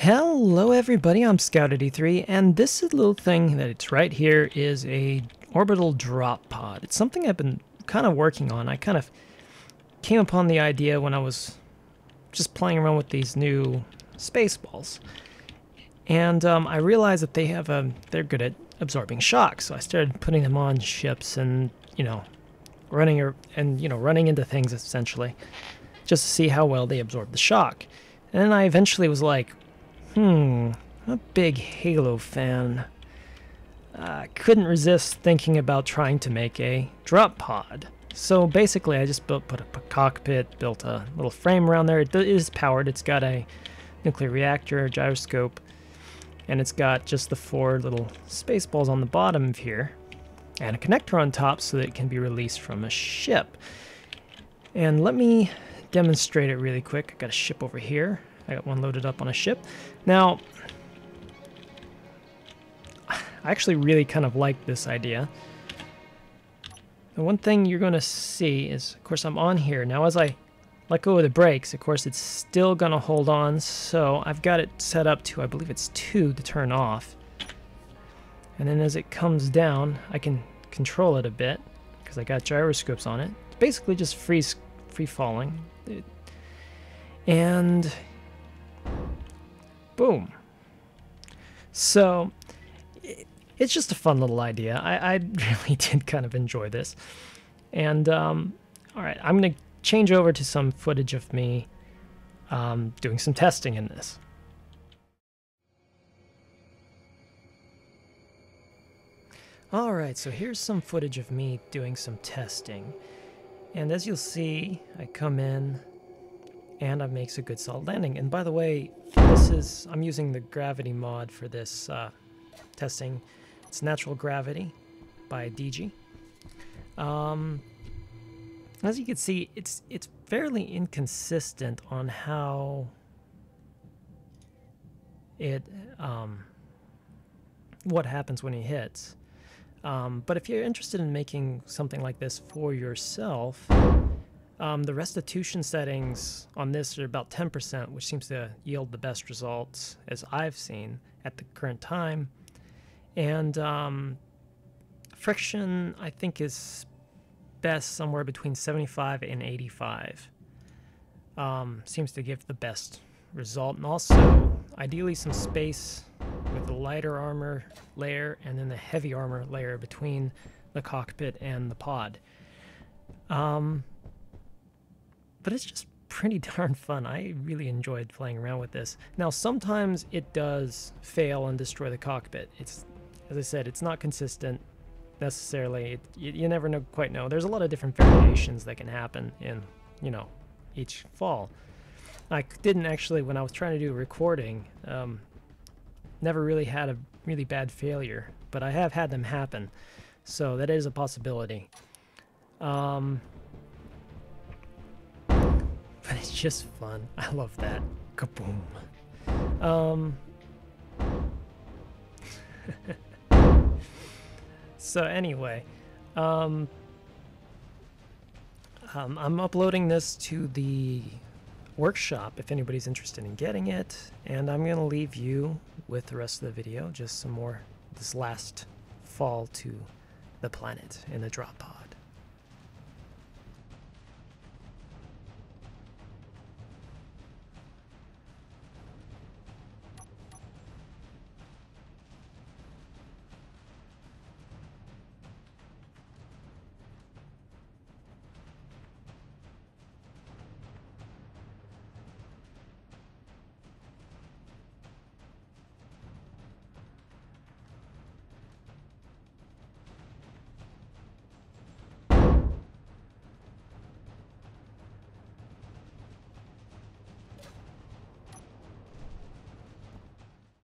Hello everybody, I'm Scout83, and this little thing that it's right here is a orbital drop pod. It's something I've been kind of working on. I kind of came upon the idea when I was just playing around with these new space balls. And I realized that they're good at absorbing shock, so I started putting them on ships and, running into things essentially, just to see how well they absorb the shock. And then I eventually was like, I'm a big Halo fan. Couldn't resist thinking about trying to make a drop pod. So basically I just put up a cockpit, built a little frame around there. It is powered. It's got a nuclear reactor, a gyroscope, and it's got just the 4 little space balls on the bottom of here, and a connector on top so that it can be released from a ship. And let me demonstrate it really quick. I got a ship over here. I got one loaded up on a ship. Now, I actually really kind of like this idea. The one thing you're going to see is, of course, I'm on here. Now, as I let go of the brakes, of course, it's still going to hold on. So I've got it set up to, I believe it's 2 to turn off. And then as it comes down, I can control it a bit because I got gyroscopes on it. It's basically just free falling. And boom. So it's just a fun little idea. I really did kind of enjoy this. And all right, I'm going to change over to some footage of me doing some testing in this. All right, so here's some footage of me doing some testing. And as you'll see, I come in and it makes a good solid landing. And by the way, I'm using the gravity mod for this testing. It's Natural Gravity by DG. As you can see, it's fairly inconsistent on how what happens when it hits. But if you're interested in making something like this for yourself, the restitution settings on this are about 10%, which seems to yield the best results as I've seen at the current time. And friction, I think, is best somewhere between 75 and 85. Seems to give the best result. And also, ideally, some space with the lighter armor layer and then the heavy armor layer between the cockpit and the pod. But it's just pretty darn fun. I really enjoyed playing around with this. Now, sometimes it does fail and destroy the cockpit. As I said, it's not consistent necessarily. You never quite know. There's a lot of different variations that can happen in, each fall. I didn't actually, when I was trying to do a recording, never really had a really bad failure, but I have had them happen. So that is a possibility. But it's just fun. I love that. Kaboom. So anyway, I'm uploading this to the workshop if anybody's interested in getting it, and I'm going to leave you with the rest of the video, just some more this last fall to the planet in the drop pod.